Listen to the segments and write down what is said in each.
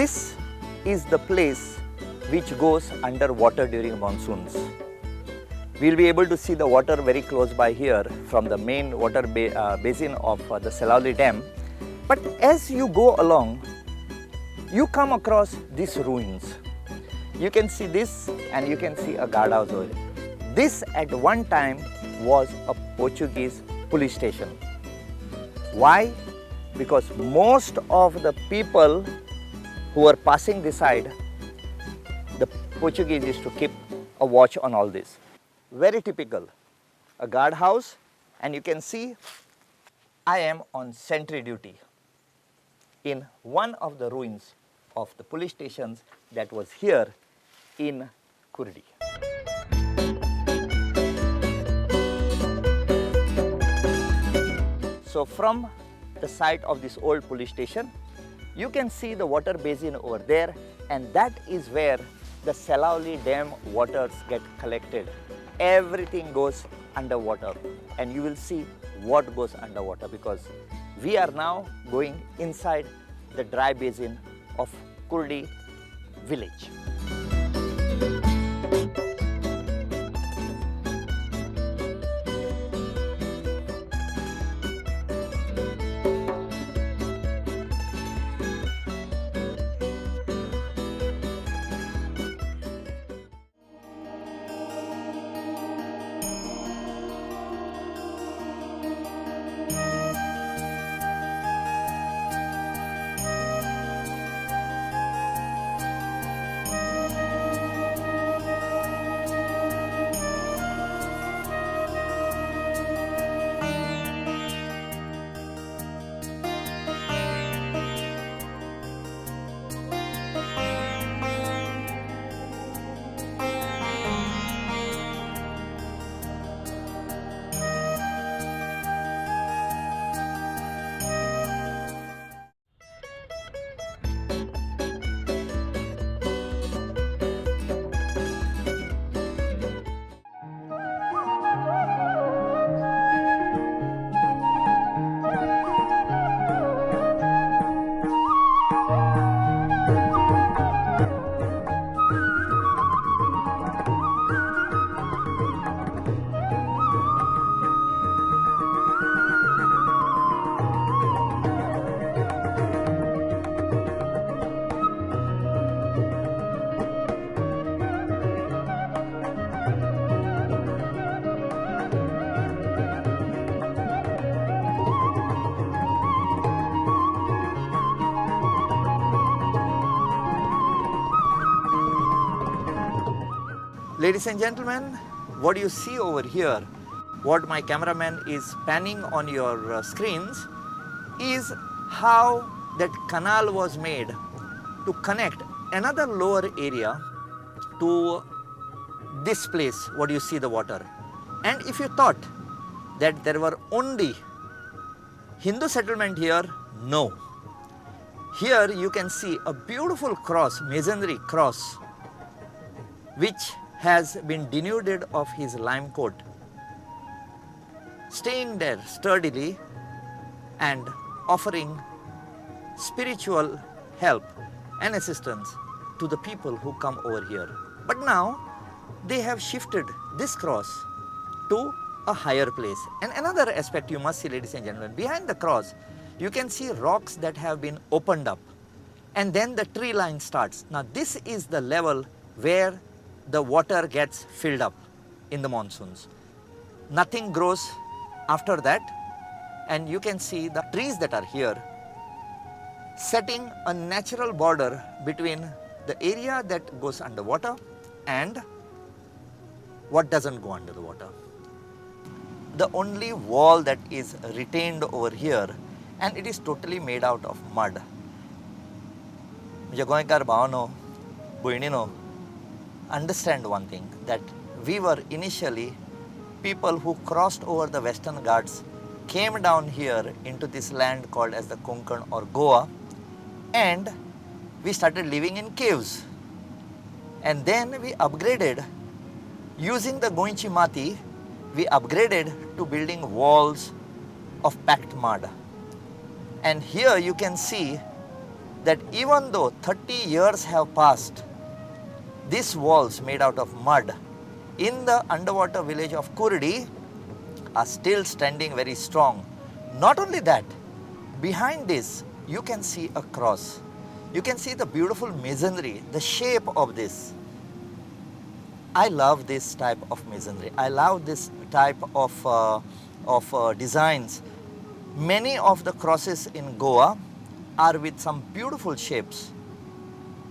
This is the place which goes under water during monsoons. We will be able to see the water very close by here from the main water basin of the Salaulim Dam. But as you go along, you come across these ruins. You can see this and you can see a guardhouse over here. This at one time was a Portuguese police station. Why? Because most of the people who were passing this side, the Portuguese used to keep a watch on all this. Very typical, a guardhouse, and you can see I am on sentry duty in one of the ruins of the police stations that was here in Kurdi. So from the site of this old police station, you can see the water basin over there, and that is where the Salaulim Dam waters get collected. Everything goes underwater, and you will see what goes underwater, because we are now going inside the dry basin of Kurdi village. Ladies and gentlemen, what you see over here, what my cameraman is panning on your screens, is how that canal was made to connect another lower area to this place, what you see the water. And if you thought that there were only Hindu settlement here, no. Here you can see a beautiful cross, masonry cross, which has been denuded of his lime coat, staying there sturdily and offering spiritual help and assistance to the people who come over here. But now they have shifted this cross to a higher place. And another aspect you must see, ladies and gentlemen, behind the cross you can see rocks that have been opened up, and then the tree line starts. Now this is the level where the water gets filled up in the monsoons. Nothing grows after that, and you can see the trees that are here setting a natural border between the area that goes underwater and what doesn't go under the water. The only wall that is retained over here, and it is totally made out of mud. Goenkar Bhavano, Buinino, understand one thing, that we were initially people who crossed over the Western Ghats, came down here into this land called as the Konkani or Goa, and we started living in caves. And then we upgraded, using the Goinchi Mati, we upgraded to building walls of packed mud. And here you can see that even though 30 years have passed, these walls made out of mud in the underwater village of Kurdi are still standing very strong. Not only that, behind this you can see a cross. You can see the beautiful masonry, the shape of this. I love this type of masonry. I love this type of designs. Many of the crosses in Goa are with some beautiful shapes,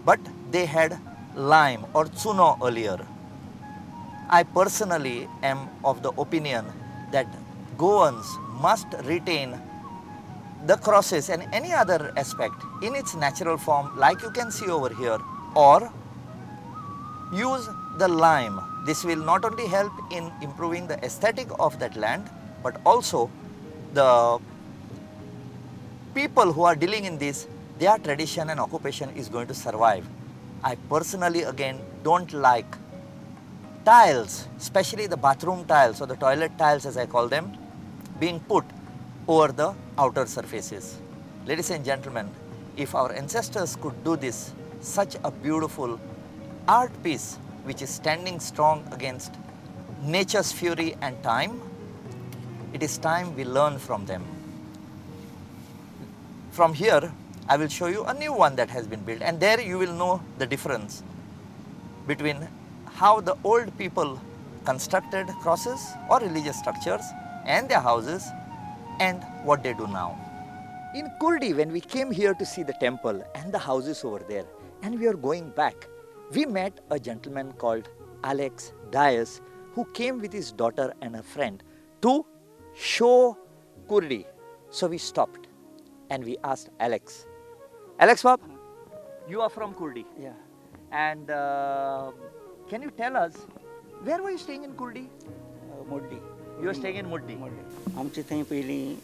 but they had lime or tsuno earlier. I personally am of the opinion that Goans must retain the crosses and any other aspect in its natural form, like you can see over here, or use the lime. This will not only help in improving the aesthetic of that land, but also the people who are dealing in this, their tradition and occupation is going to survive. I personally again don't like tiles, especially the bathroom tiles or the toilet tiles as I call them, being put over the outer surfaces. Ladies and gentlemen, if our ancestors could do this, such a beautiful art piece which is standing strong against nature's fury and time, it is time we learn from them. From here, I will show you a new one that has been built, and there you will know the difference between how the old people constructed crosses or religious structures and their houses and what they do now. In Kurdi, when we came here to see the temple and the houses over there, and we are going back, we met a gentleman called Alex Dias, who came with his daughter and a friend to show Kurdi. So we stopped and we asked Alex, Bab, you are from Kurdi. Yeah. And can you tell us, where were you staying in Kurdi? मोड्डी. You were staying in Muddi. आमचे थंय पयलीं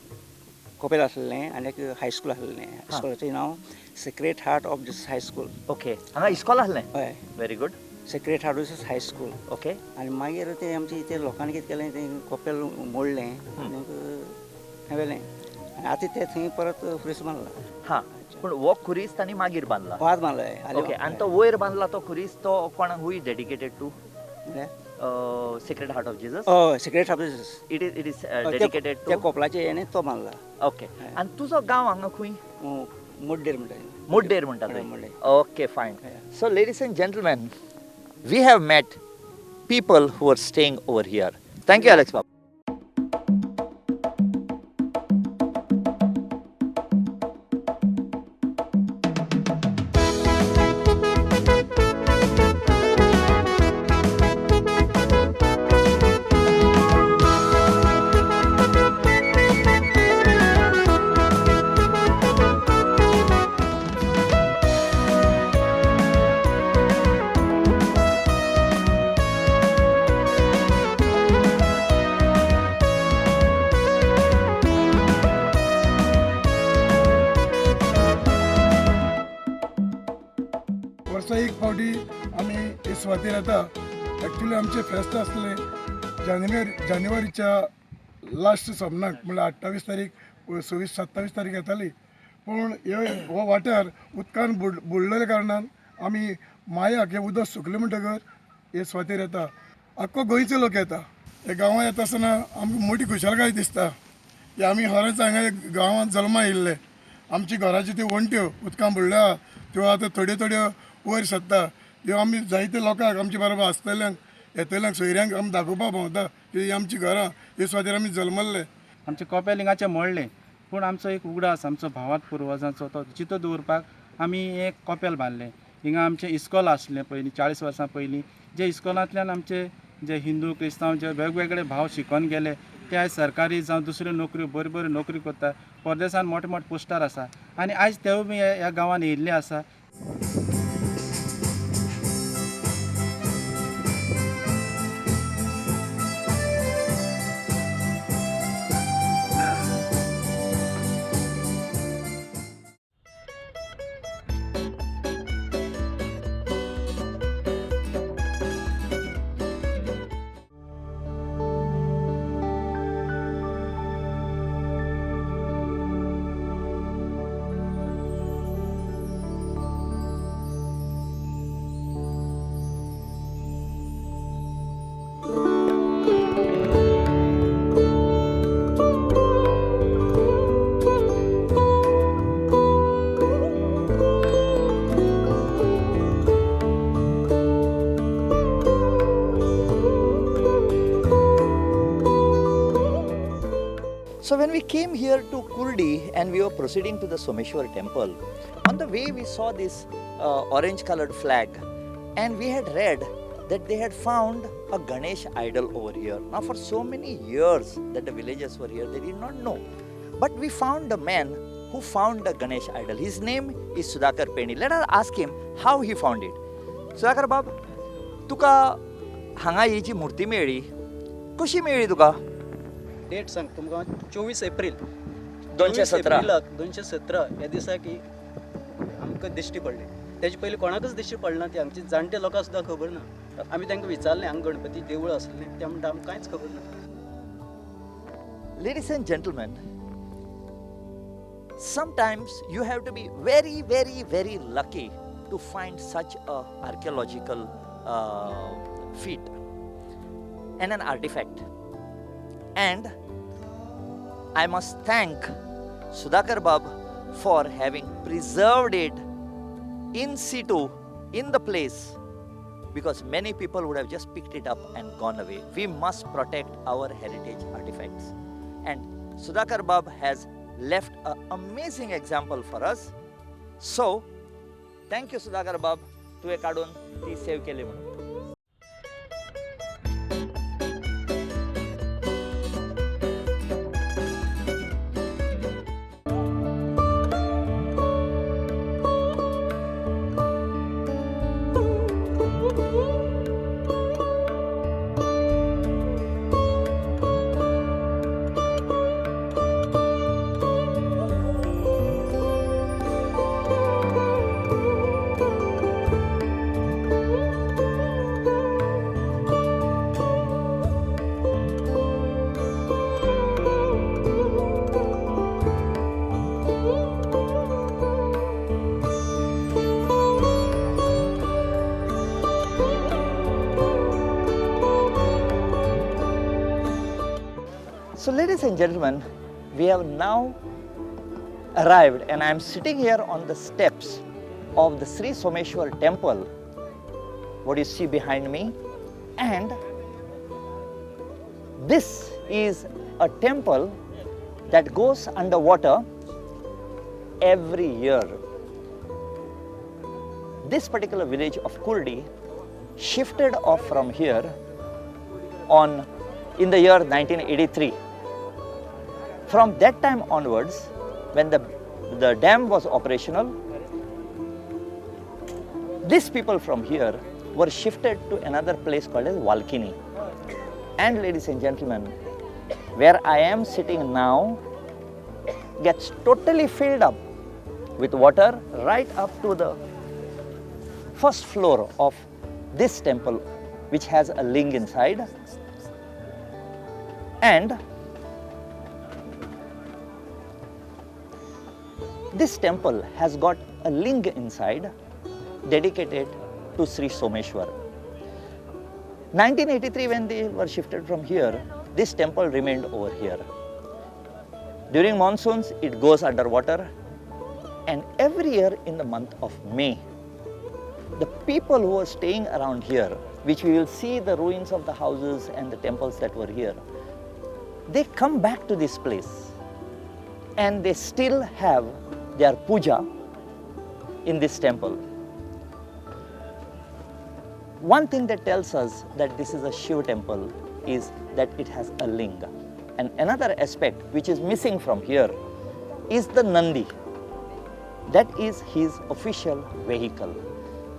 कॉपेल आसलें आनी एक high school आसलें. स्कूलाचें नांव sacred heart of this high school. Okay. हांगा इस्कॉल आसलें? हय. Very good. Sacred heart of this high school. Okay. आनी मागीर ते आमचे ते लोकांनी कितें केलें तें कॉपेल मोडलें आनीक हांवेलें आनी आतां ते थंय परत खुरीस बांदला. हां. पूण हो खुरीस तांणी मागीर बांदला. बाद बांदला. ओके. आनी तो वयर बांदला तो खुरीस तो कोणाक who is dedicated to? Sacred Heart of Jesus. हय, sacred heart of this. It is dedicated to. त्या कॉपलाचे हेणे तो बांदला. ओके. आनी तुजो गांव हांगा खंय? मोड्डेर म्हणटा. मुड्डेर म्हणटा थंय. मुड्डेर. Okay, fine. So ladies and gentlemen, we have met people who are staying over here. Thank you, Alex Babu. वर्सा एक फावटी आमी इस्वातीर येता. एक्चुली आमचे फेस्त आसलें जानेवारीच्या लास्ट सोमनाक म्हणल्यार 28 तारीख 26-27 तारीख येताली. पूण हो वाठार उदकान बुडलेल्या कारणान आमी मायाक हें उदक सुकलें म्हणटकर इस्वातीर येता. आख्खो गोंयचो लोक येता. हे गांवांत येता आसतना आमकां मोठी खुशालकाय दिसता की आमी खरेंच हांगा गांवांत जल्मा येयल्ले. आमची घराच्यो त्यो वण्ट्यो उदकान बुडल्या त्यो आतां थोड्यो वयर सरता. ह्यो आमी जायते लोकांक आमचे बरोबर आसतल्यांक येतल्यांक सोयऱ्यांक आमी दाखोवपाक भोंवता की ही आमची घरां ह्या सुवातेर आमी जल्मल्ले. आमचे कॉपेल हिंगाचे मोडले पूण आमचो एक उगडास आमचो भावात पुर्वजांचो तो चितो दवरपाक आमी एक कॉपेल बांदलें. हिंगा आमचें इस्कॉल आसलें पयलीं 40 वर्सां पयलीं. जे इस्कॉलांतल्यान आमचे जे हिंदू क्रिस्तांव जे वेगवेगळे भाव शिकोन गेले ते आयज सरकारी जावं दुसऱ्यो नोकऱ्यो बऱ्यो बऱ्यो नोकरी करता. परदेसान मोठे मोठे पोस्टार आसा आनी आयज तेवूय बी ह्या गांवांत येयल्ले आसा. So when we came here to Kurdi and we were proceeding to the Someswar Temple, on the way we saw this orange colored flag, and we had read that they had found a Ganesh idol over here. Now for so many years that the villagers were here, they did not know. But we found the man who found the Ganesh idol. His name is Sudhakar Peni. Let us ask him how he found it. Sudhakar Bab, तुका हांगा ही जी मूर्ती मेळ्ळी कशी मेळ्ळी तुका? Date सांग तुमकां 24 एप्रील 2017. 2017 ह्या दिसा की आमकां दिश्टी पडली. तेजे पयलीं कोणाकच दिश्टी पडना. ती आमची जाणटे लोकांक सुद्दां खबर ना. आमी तांकां विचारलें हांगा गणपती देवूळ आसलें ते म्हणटा आमकां कांयच खबर ना. Ladies and gentlemen, sometimes you have to be very, very, very lucky to find such a archaeological feat and an artifact. And I must thank Sudhakar Bab for having preserved it in situ, in the place, because many people would have just picked it up and gone away. We must protect our heritage artifacts. And Sudhakar Bab has left an amazing example for us. So, thank you Sudhakar Bab, तुवें काडून ती save केली म्हणून. So ladies and gentlemen, we have now arrived and I am sitting here on the steps of the Sri Someswar Temple, what you see behind me, and this is a temple that goes underwater every year. This particular village of Kurdi shifted off from here in the year 1983. From that time onwards, when the dam was operational, these people from here were shifted to another place called as Valkini. And ladies and gentlemen, where I am sitting now gets totally filled up with water right up to the first floor of this temple, which has a ling inside. And this temple has got a ling inside dedicated to Sri Someswar. 1983, when they were shifted from here, this temple remained over here. During monsoons, it goes underwater, and every year in the month of May, the people who are staying around here, which we will see the ruins of the houses and the temples that were here, they come back to this place and they still have their puja in this temple. One thing that tells us that this is a Shiva temple is that it has a linga. And another aspect which is missing from here is the Nandi. That is his official vehicle.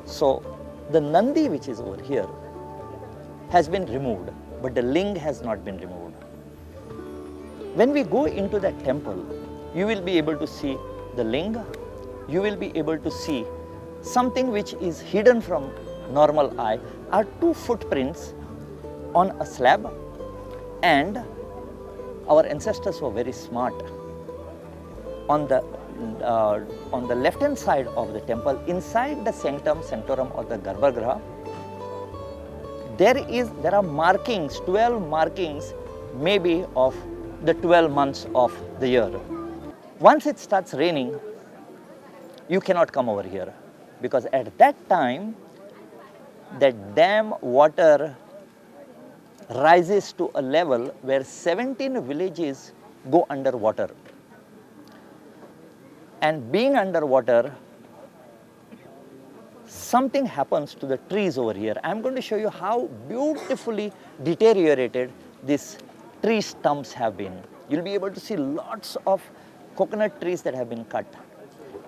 So the Nandi which is over here has been removed, but the ling has not been removed. When we go into that temple, you will be able to see the linga, you will be able to see something which is hidden from normal eye, are two footprints on a slab, and our ancestors were very smart. On the left hand side of the temple, inside the sanctum sanctorum or the Garbhagriha, there are markings, 12 markings maybe of the 12 months of the year. Once it starts raining, you cannot come over here, because at that time the dam water rises to a level where 17 villages go underwater. And being underwater, something happens to the trees over here. I'm going to show you how beautifully deteriorated these tree stumps have been. You'll be able to see lots of coconut trees that have been cut.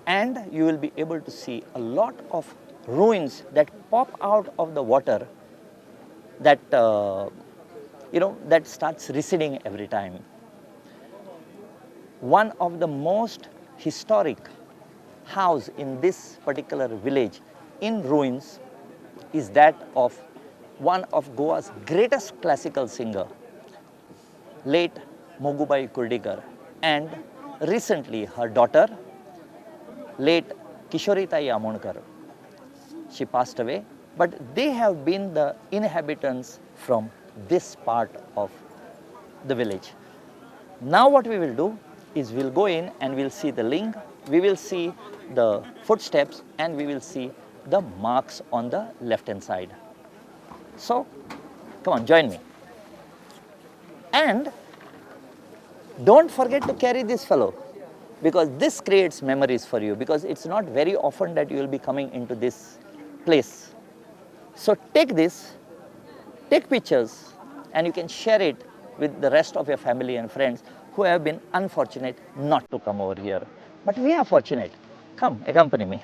And you will be able to see a lot of ruins that pop out of the water that, that starts receding every time. One of the most historic house in this particular village in ruins is that of one of Goa's greatest classical singer, late Mogubai Kurdigar, and recently her daughter, late Kishoritai Amonkar. She passed away, but they have been the inhabitants from this part of the village. Now what we will do is we'll go in and we'll see the ling, we will see the footsteps, and we will see the marks on the left hand side. So come on, join me. And don't forget to carry this fellow, because this creates memories for you, because it's not very often that you will be coming into this place. So take this, take pictures, and you can share it with the rest of your family and friends who have been unfortunate not to come over here. But we are fortunate. Come, accompany me.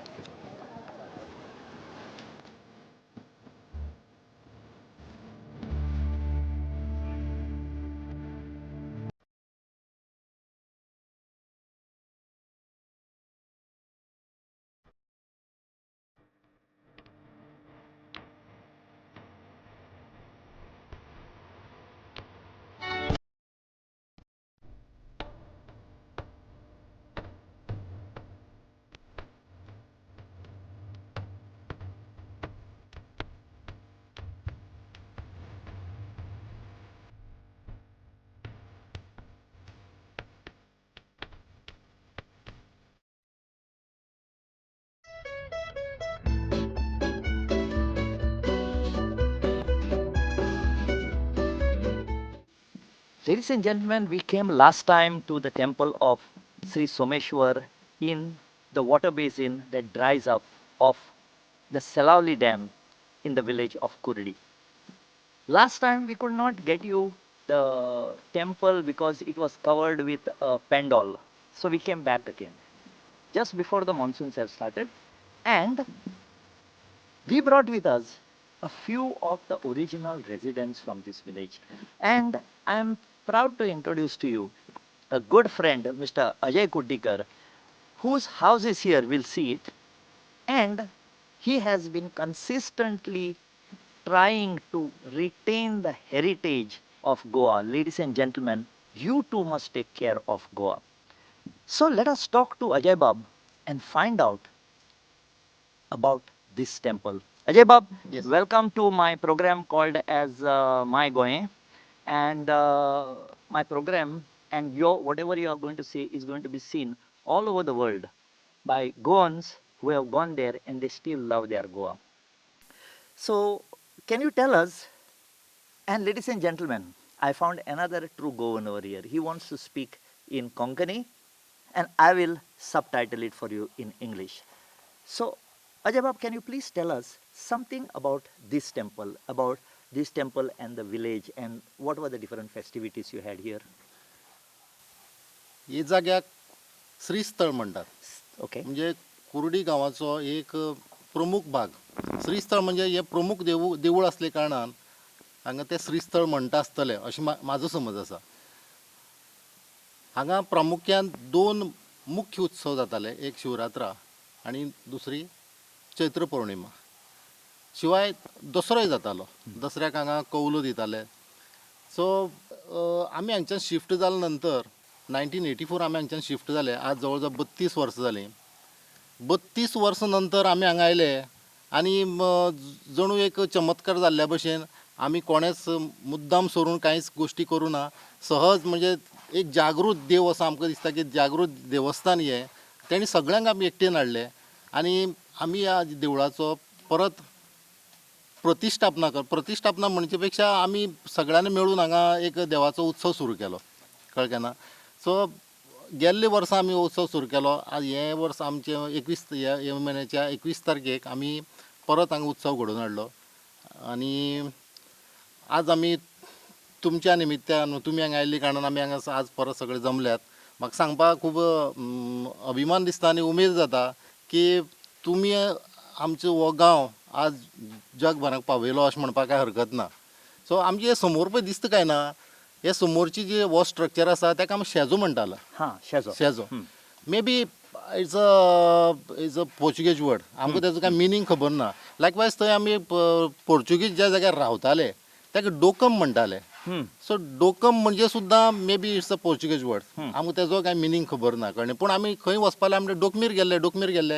Ladies and gentlemen, we came last time to the temple of Sri Someswar in the water basin that dries up of the Salaulim dam in the village of Kurdi. Last time we could not get you the temple because it was covered with a pandal. So we came back again just before the monsoons have started, and we brought with us a few of the original residents from this village. And I'm proud to introduce to you a good friend, Mr. Ajay Kuddikar, whose house is here, we'll see it. And he has been consistently trying to retain the heritage of Goa. Ladies and gentlemen, you too must take care of Goa. So let us talk to Ajay Bab and find out about this temple. Ajay Bab, Yes. welcome to my program called as My Goem. And my program and your whatever you are going to say is going to be seen all over the world by Goans who have gone there and they still love their Goa. So can you tell us, and ladies and gentlemen, I found another true Goan over here. He wants to speak in Konkani and I will subtitle it for you in English. So Ajay Bab, can you please tell us something about this temple and the village, and what were the different festivities you had here? हे जाग्याक श्रीस्थळ म्हणटात. Okay. म्हणजे कुर्डी गांवाचो एक प्रमुख भाग. श्रीस्थळ म्हणजे हे प्रमुख देवूळ असले कारणान हांगा ते श्रीस्थळ म्हणटा आसतले अशें म्हाजो समज आसा. हांगा प्रामुख्यान दोन मुख्य उत्सव जाताले, एक शिवरात्रा आनी दुसरी चैत्र पौर्णिमा. शिवाय दसरोय जातालो. दसऱ्याक हांगा कौलो दिताले. सो आमी हांगच्यान शिफ्ट जाले नंतर 1984 आमी हांगच्यान शिफ्ट जाले. आज जवळ जवळ 32 वर्सां जालीं. 32 वर्सां नंतर आमी हांगा आयले आनी जणू एक चमत्कार जाल्ल्या भशेन आमी कोणेच मुद्दाम सोडून कांयच गोश्टी करूं ना. सहज म्हणजे एक जागृत देव असो आमकां दिसता की जागृत देवस्थान हें तेणी सगळ्यांक आमी एकटेन हाडले आनी आमी ह्या देवळाचो परत प्रतिश्ठापना म्हणचे पेक्षा आमी सगळ्यांनी मेळून हांगा एक देवाचो उत्सव सुरू केलो. कळ्ळें ना. सो गेल्ले वर्सा आमी उत्सव सुरू केलो. आज हे वर्स आमचे 21 ह्या म्हयन्याच्या 21 तारखेक आमी परत हांगा उत्सव घडोवन हाडलो. आनी आज आमी तुमच्या निमित्तान तुमी हांगा आयिल्ले कारणान आमी हांगा आज परत सगळे जमल्यात. म्हाका सांगपाक खूब अभिमान दिसता आनी उमेद जाता की तुमी आमचो हो गांव आज जगभराक पावयलो अशें म्हणपाक काय हरकत ना. सो आमचे हे समोर पळय दिसता काय ना, हे समोरची जी हो स्ट्रक्चर आसा ताका आमी शेजो म्हणटालो. हां, शेजो. शेजो may be it's a Portuguese word. आमकां तेजो काय मिनींग खबर ना. लायकवायज थंय आमी पोर्चुगीज ज्या जाग्यार रावताले ताका डोकम म्हणटाले. सो डोकम म्हणजे सुद्दां मे be it's a Portuguese word. आमकां तेजो काय मिनींग खबर ना कळ्ळें. पूण आमी खंय वचपाले आमचे डोकमेर गेल्ले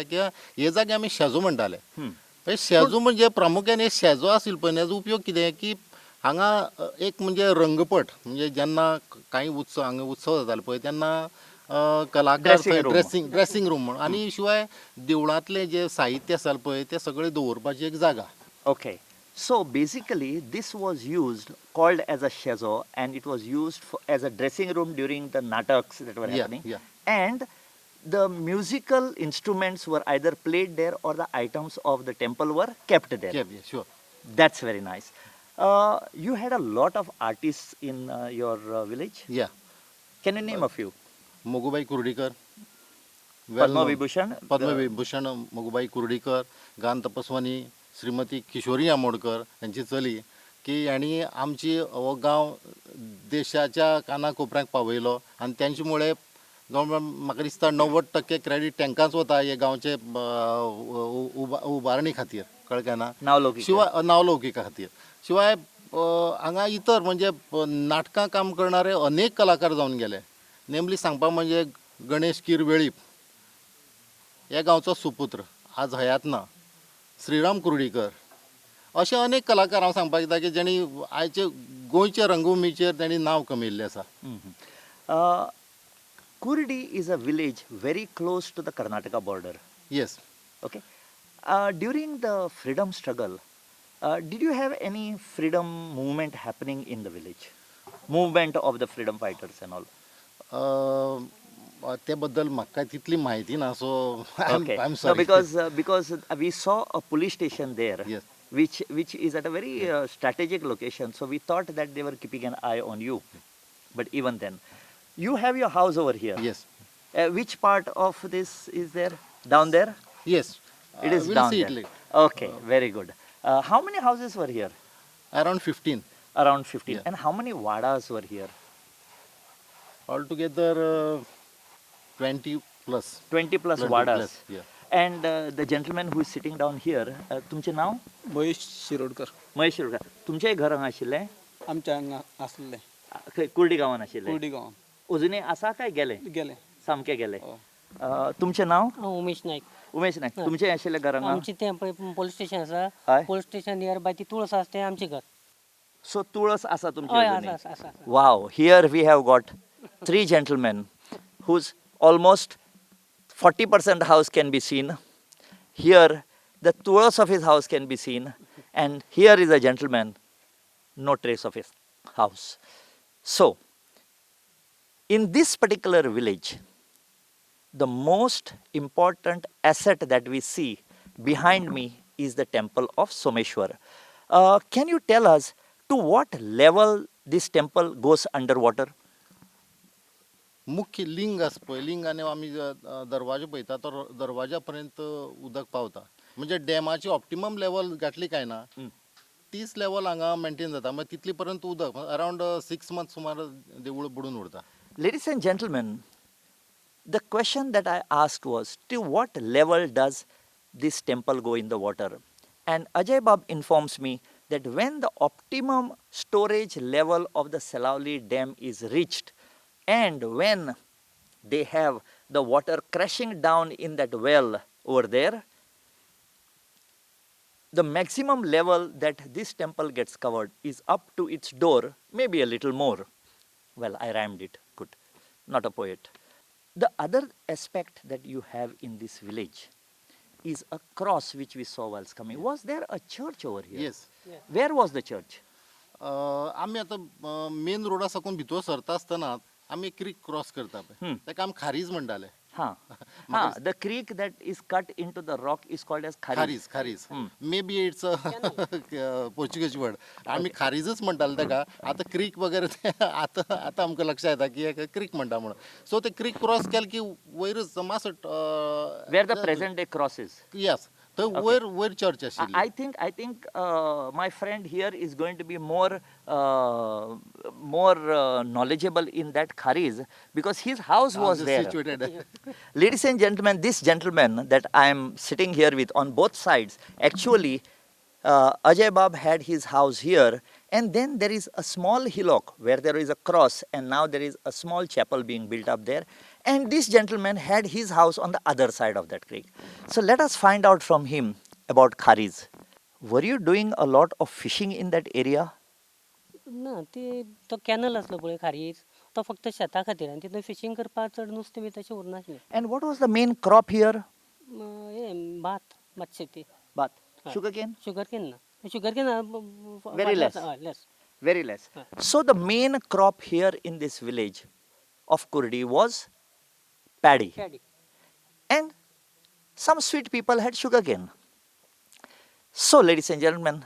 किंवां हे जागे आमी शेजो म्हणटाले. शेजो म्हणजे प्रामुख्यान हे शेजो आशिल्लो पळय हेजो उपयोग कितें की हांगा एक म्हणजे रंगपट म्हणजे जेन्ना कांय उत्सव हांगा उत्सव जाताले पळय तेन्ना कलाकार ड्रेसींग रूम म्हण आनी शिवाय देवळांतलें जें साहित्य आसा पळय तें सगळें दवरपाची एक जागा. Okay. So basically, this was used, called as a chazo, and it was used as a dressing room during the nataks that were happening. Yeah. And the musical instruments were either played there or the items of the temple were kept there. Yeah, sure. That's very nice. You had a lot of artists in your village. Yeah. Can you name a few? Mogubai Kurdikar, Padma Vibhushan. Padma Vibhushan Mogubai Kurdikar, गान तपस्वानी श्रीमती किशोरी आमोणकर यांची चली की यांनी आमची हो गांव देशाच्या कानाकोपऱ्याक पावयलो आनी त्यांचे मुळे म्हाका दिसता 90% क्रेडीट तांकांच वता हे गांवचे उबारणी खातीर. कळ्ळें काय ना. शिवाय नावलौकिका खातीर. शिवाय हांगा इतर म्हणजे नाटकां काम करणारे अनेक कलाकार जावन गेले. नेमली सांगपाक म्हणजे गणेश कीर वेळीप ह्या गांवचो सुपुत्र आज हयात ना. श्रीराम कुर्डीकर अशे अनेक कलाकार हांव सांगपाक येता की जेणी आयचे गोंयच्या रंगभुमीचेर तेणी नांव कमयल्लें आसा. Kurdi is a village very close to the Karnataka border. Yes. Okay. During the freedom struggle, did you have any freedom movement happening in the village? Movement of the freedom fighters and all. ते बद्दल म्हाका काय तितली म्हायती ना. So Okay. I am No, sorry. because we saw a police station there, Yes. which is at a very strategic location. So we thought that they were keeping an eye on you. But even then, you have your house over here. Yes. Which part of this is there? Down there? Yes. It is we'll down see there. it later. Okay, very good. How many houses were here? Around 15. Around 15. Yeah. And how many vadas were here? Altogether 20 plus. 20 plus 20 vadas. plus, yeah. And the gentleman who is sitting down here, तुमचे नाव? महेश शिरोडकर. महेश शिरोडकर. तुमचेय घर हांगा आशिल्लें? आमच्या हांगा आसले खंय कुर्डी गांवान आशिल्लें? कुर्डी गांवान अजुनूय आसा काय गेले? गेले. सामके गेले. तुमचें नाव? उमेश नाईक. उमेश नायक. तुमचेय आशिल्लें घर हांगा? आमचे ते पोलीस स्टेशन आसा. हय. पोलीस स्टेशन नियर बाय ती तुळस आसा तें आमचें घर. So तुळस आसा हय तुमचे आसा आसा आसा. Wow, here we have got 3 gentlemen whose almost 40% house can be seen. Here the tulas of his house can be seen, and here is a gentleman, no trace of his house. So in this particular village, the most important asset that we see behind me is the temple of Someswar. Can you tell us to what level this temple goes underwater? मुख्य लिंग आसा पळय लिंगाने आमी दरवाजो पळयता तो दरवाजा पर्यंत उदक पावता. म्हणजे डॅमाची ऑप्टिमम लेवल घातली काय ना तीच लेवल हांगा मेंटेन जाता. म्हणजे तितली पर्यंत उदक अरावंड 6 मंथ सुमार देवूळ बुडून उरता. Ladies and gentlemen, the question that I asked was, to what level does this temple go in the water? And Ajay Bab informs me that when the optimum storage level of the Salaulim dam is reached, and when they have the water crashing down in that well over there, the maximum level that this temple gets covered is up to its door, maybe a little more. Well, I rhymed it. Good. Not a poet. The other aspect that you have in this village is a cross which we saw whilst coming. Was there a church over here? Yes. Where was the church? आमी आतां main रोडा साकून भितर सरता आसतना आमी creek cross करता पळय ताका आमी खारीज म्हणटाले. The creek that is cut into the rock is called as kharis. खारीज may be it's Portuguese word. आमी खारीजच म्हणटाले ताका. आतां क्रीक वगैरे ते आतां आमकां लक्षात येता की एक क्रीक म्हणटा म्हणून. सो ते क्रीक क्रॉस केले की वयरच मातसो Where the present day crosses. Yes थंय वयर चर्च आशिल्ली. I think my friend here is going to be more knowledgeable in that kharis because his house was there. Situated. Ladies and gentlemen, this gentleman that I am sitting here with on both sides, actually, Ajay Bab had his house here, and then there is a small hillock where there is a cross, and now there is a small chapel being built up there. And this gentleman had his house on the other side of that creek. So let us find out from him about kharis. Were you doing a lot of fishing in that area? ना ते तो canal आसलो पळय खारीज तो फक्त शेता खातीर आनी तितून फिशींग करपाक चड नुस्तें बी तशें उरनासलें. And what was the main crop here? हे भात शेती. But sugarcane? शुगरकेन ना sugarcane Very less. Less. Very less. So the main crop here in this village of Kurdi was paddy. And some sweet people had sugarcane. So ladies and gentlemen,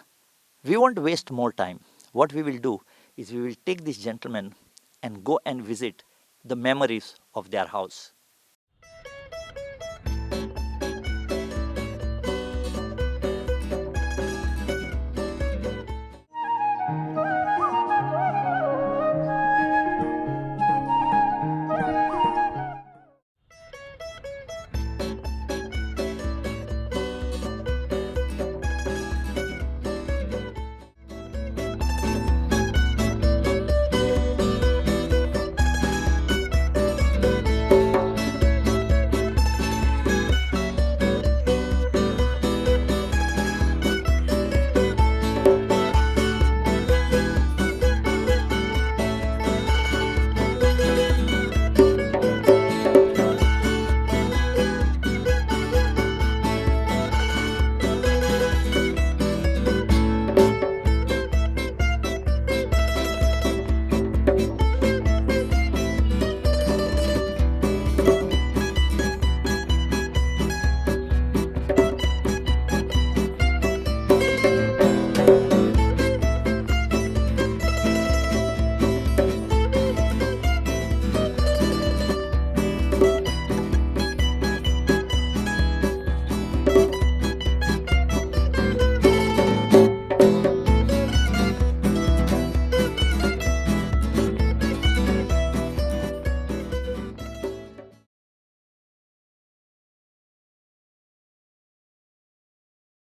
we won't waste more time. What we will do is we will take this gentleman and go and visit the memories of their house.